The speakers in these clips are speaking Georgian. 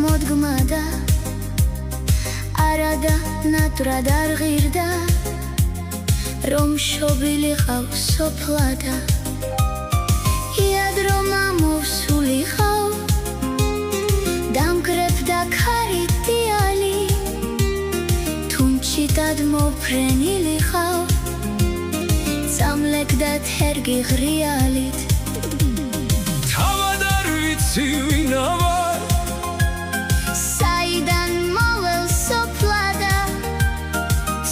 მოდგმადა არადა ნატრად არ ღირდა რომ შობილიყავ სოფლადა იად რომ ამოვსულიყავ დამკრებდა ქარიტიალი თუნჩიტად მოფრენილიყავ წამლეკდა თერგი ღრიალით თავად არ ვიცი ვინა ვარ საიდან მოვალ სოფლადა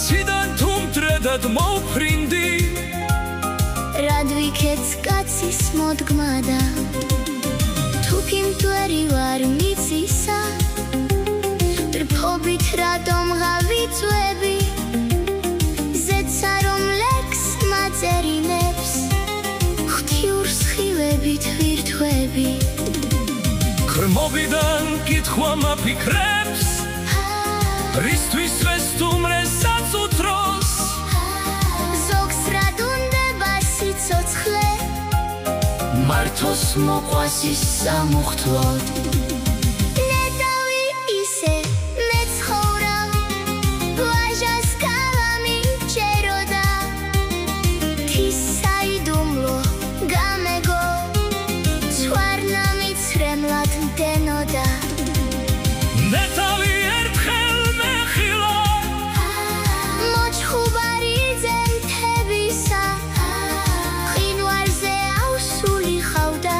ციდან თუ მტრედად მოვფრინდი რად ვიქეც კაცის მოდგმადა თუკი მტვერი ვარ მიწისა რფობით რატომ ღავიწვები ზეცა რომ ლექს მაწერინებს ღვთიურ სხივებით ვირთვები ქრმობიდან კითხვა მაფიქრებს რისთვის ვესტუმრესაც უთროს ზოგს რად უნდება სიცოცხლე მართოს მოყვას ის სამუხტლოდ ნეტავი ისე მეცხოვრავ ვაჟას კალამი ჭეროდა თის საიდუმლო გამეგო ცვარნა მიცრემლად მდენოდა ნეტავი ერთხელ მეხილა მოჩხუბარი ძემთებისა ხინვარზე ავსულიყავ და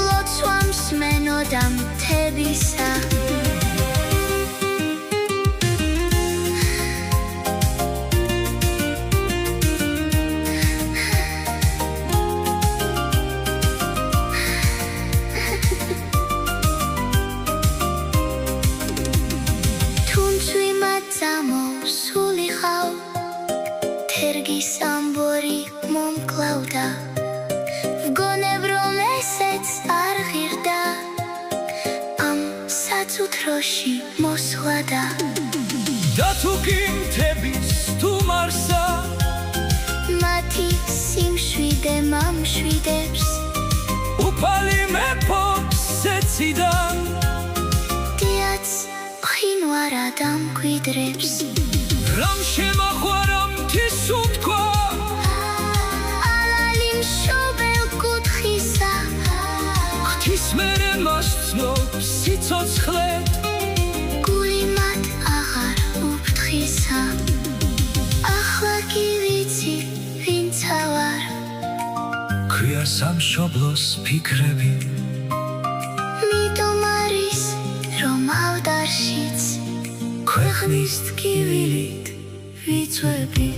ლოცვამს მენოდა მთებისა სამოვსულიყავ თერგის ამბორი მომკლავდა ვგონებ რომ ესეც არ ღირდა ამ საწუთროში მოსვლადა და თუკი მთების სტუმარსა მათი სიმშვიდე მამშვიდებს უფალი მეფობს ზეციდან დიაც ხინვარად ამკვიდრებს რამ შემახვარა მთის უთქვა ალალი მშობელ კუთხისა ღვთის მერე მასწნობს სიცოცხლე გული მათ აღარ უფრთხისა ახლა კი ვიცი ვინცა ვარ ქვია სამშობლოს ფიქრები მიტომ არის რომ ავდარშიც ქვეყნის ტკივილით ვიწვევი